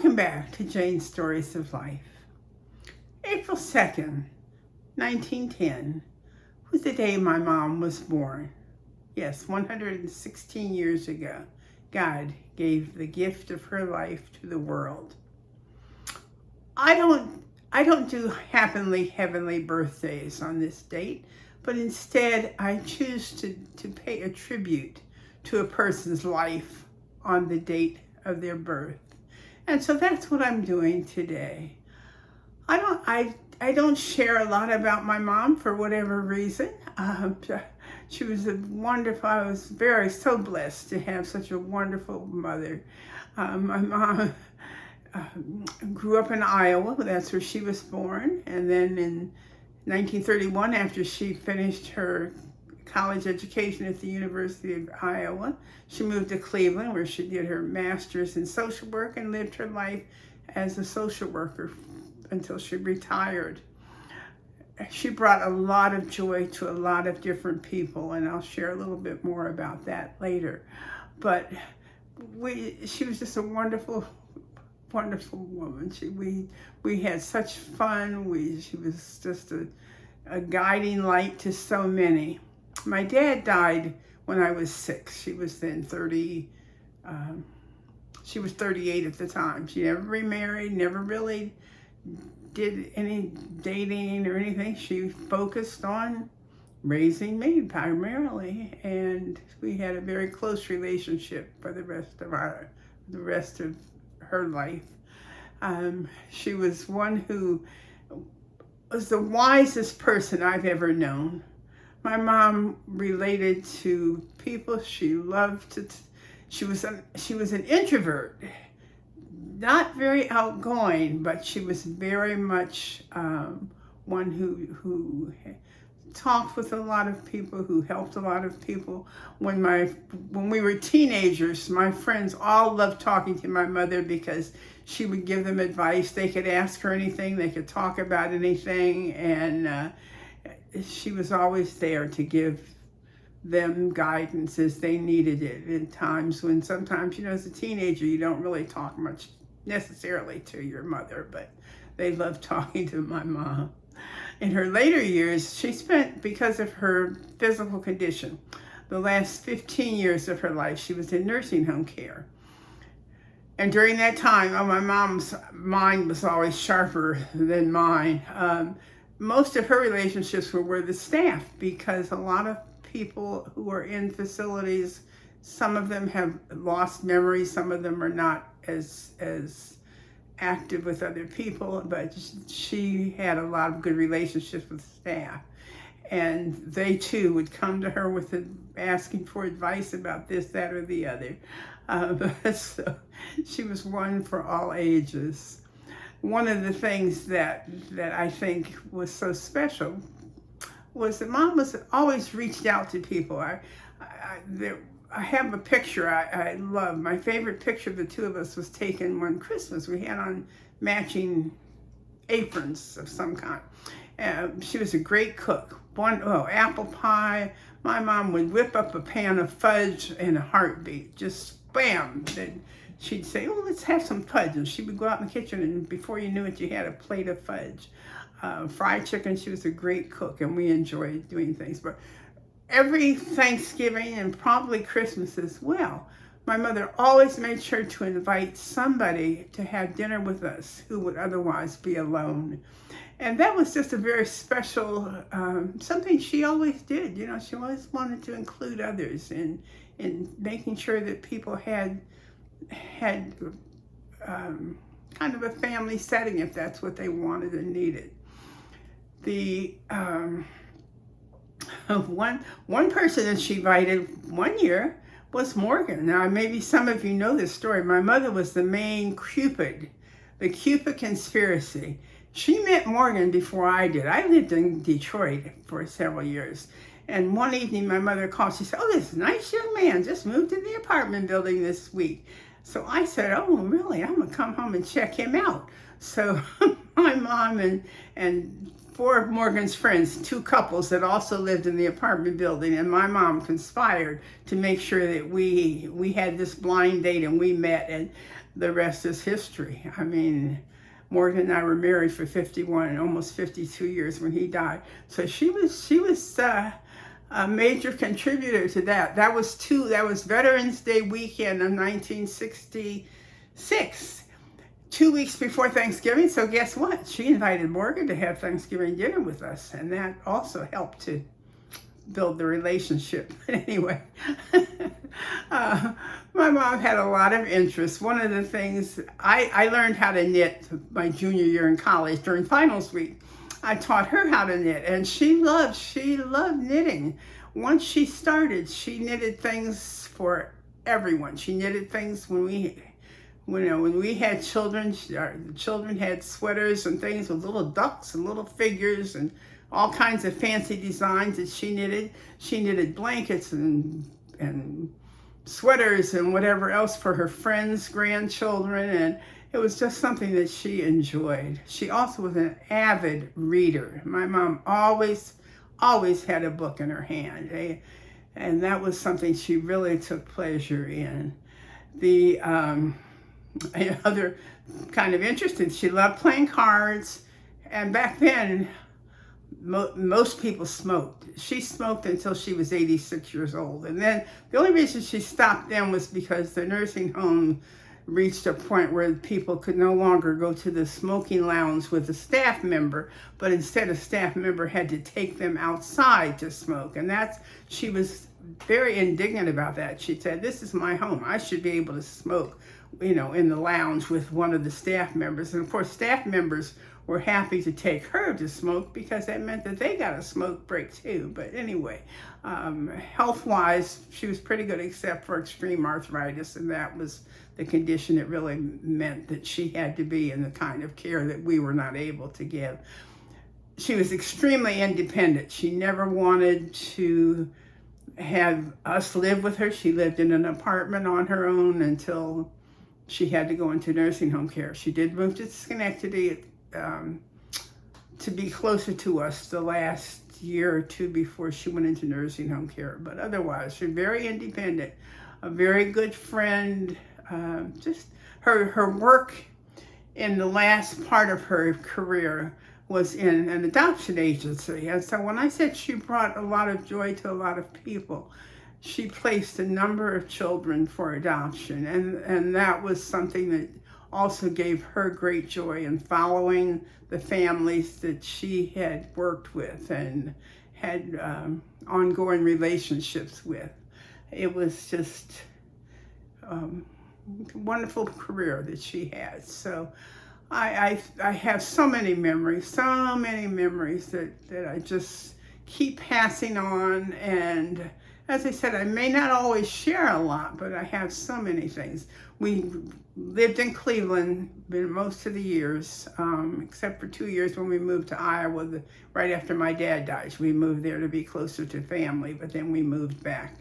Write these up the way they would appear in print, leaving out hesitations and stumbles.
Welcome back to Jane's Stories of Life. April 2nd, 1910 was the day my mom was born. Yes, 116 years ago, God gave the gift of her life to the world. I don't do heavenly birthdays on this date, but instead I choose to pay a tribute to a person's life on the date of their birth. And so that's what I'm doing today. I don't share a lot about my mom for whatever reason. She was I was so blessed to have such a wonderful mother. My mom grew up in Iowa. That's where she was born. And then in 1931, after she finished her college education at the University of Iowa, she moved to Cleveland, where she did her master's in social work and lived her life as a social worker until she retired. She brought a lot of joy to a lot of different people, and I'll share a little bit more about that later. But she was just a wonderful woman. We had such fun. She was just a guiding light to so many. My dad died when I was 6. She was then 30. She was 38 at the time. She never remarried, never really did any dating or anything. She focused on raising me primarily, and we had a very close relationship for the rest of her life. She was one who was the wisest person I've ever known. My mom related to people. She loved to. She was an introvert, not very outgoing, but she was very much one who talked with a lot of people, who helped a lot of people. When we were teenagers, my friends all loved talking to my mother because she would give them advice. They could ask her anything, they could talk about anything, and she was always there to give them guidance as they needed it in times when sometimes, as a teenager, you don't really talk much necessarily to your mother, but they loved talking to my mom. In her later years, she spent, because of her physical condition, the last 15 years of her life, she was in nursing home care. And during that time, my mom's mind was always sharper than mine. Most of her relationships were with the staff, because a lot of people who are in facilities, some of them have lost memory, some of them are not as active with other people, but she had a lot of good relationships with staff. And they too would come to her with asking for advice about this, that, or the other. So she was one for all ages. One of the things that I think was so special was that Mom was always reached out to people. I have a picture I love. My favorite picture of the two of us was taken one Christmas. We had on matching aprons of some kind. She was a great cook. Apple pie. My mom would whip up a pan of fudge in a heartbeat. Just bam. Then she'd say, "Oh, let's have some fudge." And she would go out in the kitchen, and before you knew it, you had a plate of fudge. Fried chicken. She was a great cook, and we enjoyed doing things. But every Thanksgiving and probably Christmas as well, my mother always made sure to invite somebody to have dinner with us who would otherwise be alone. And that was just a very special, something she always did. She always wanted to include others in making sure that people had kind of a family setting, if that's what they wanted and needed. The one person that she invited one year was Morgan. Now, maybe some of you know this story. My mother was the main Cupid, the Cupid conspiracy. She met Morgan before I did. I lived in Detroit for several years. And one evening, my mother called. She said, "Oh, this nice young man just moved to the apartment building this week." So I said, "Oh, really? I'm going to come home and check him out." So my mom and four of Morgan's friends, two couples that also lived in the apartment building, and my mom conspired to make sure that we had this blind date and we met, and the rest is history. I mean, Morgan and I were married for 51 and almost 52 years when he died. So she was a major contributor to that. That was Veterans Day weekend of 1966. 2 weeks before Thanksgiving, so guess what? She invited Morgan to have Thanksgiving dinner with us, and that also helped to build the relationship. But anyway, my mom had a lot of interests. One of the things, I learned how to knit my junior year in college during finals week. I taught her how to knit, and she loved knitting. Once she started, she knitted things for everyone. She knitted things when we had children, our children had sweaters and things with little ducks and little figures and all kinds of fancy designs that she knitted. She knitted blankets and sweaters and whatever else for her friends' grandchildren, and it was just something that she enjoyed. She also was an avid reader. My mom always had a book in her hand, and that was something she really took pleasure in. The other kind of interesting, she loved playing cards, and back then most people smoked. She smoked until she was 86 years old, and then the only reason she stopped then was because the nursing home reached a point where people could no longer go to the smoking lounge with a staff member, but instead a staff member had to take them outside to smoke, and she was very indignant about that. She said, "This is my home. I should be able to smoke, in the lounge with one of the staff members." And of course, staff members were happy to take her to smoke because that meant that they got a smoke break too. But anyway, health-wise, she was pretty good except for extreme arthritis, and that was the condition that really meant that she had to be in the kind of care that we were not able to give. She was extremely independent. She never wanted to have us live with her. She lived in an apartment on her own until she had to go into nursing home care. She did move to Schenectady to be closer to us the last year or two before she went into nursing home care. But otherwise, she's very independent, a very good friend. Just her work in the last part of her career was in an adoption agency. And so when I said she brought a lot of joy to a lot of people, she placed a number of children for adoption. And that was something that also gave her great joy in following the families that she had worked with and had ongoing relationships with. It was just a wonderful career that she had. So I have so many memories that I just keep passing on. And as I said, I may not always share a lot, but I have so many things. We lived in Cleveland most of the years, except for 2 years when we moved to Iowa right after my dad died. We moved there to be closer to family, but then we moved back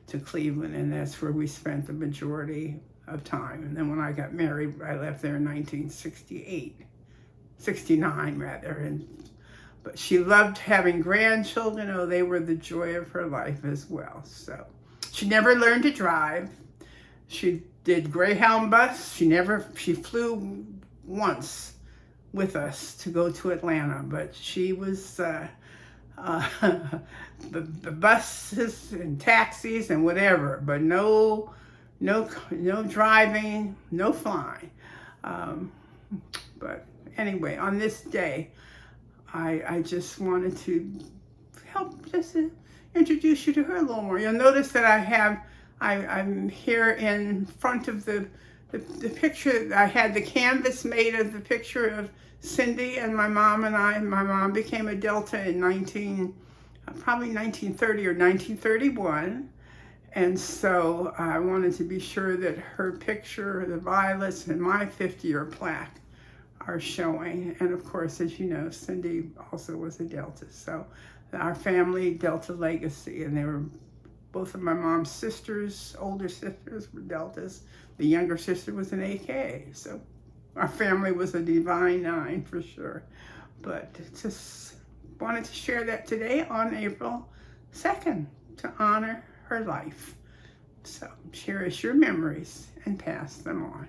to Cleveland, and that's where we spent the majority of time. And then when I got married, I left there in 1969 rather. But she loved having grandchildren. Oh, they were the joy of her life as well. So she never learned to drive. She did Greyhound bus. She flew once with us to go to Atlanta, but she was the buses and taxis and whatever, but no driving, no flying. But anyway, on this day, I just wanted to help just to introduce you to her a little more. You'll notice that I'm here in front of the picture. I had the canvas made of the picture of Cindy and my mom and I. My mom became a Delta in probably 1930 or 1931. And so I wanted to be sure that her picture, the violets, and my 50-year plaque are showing. And of course, as you know, Cindy also was a Delta. So our family, Delta legacy, and they were both of my mom's sisters, older sisters, were Deltas. The younger sister was an AK. So our family was a divine nine for sure. But just wanted to share that today on April 2nd to honor her life. So cherish your memories and pass them on.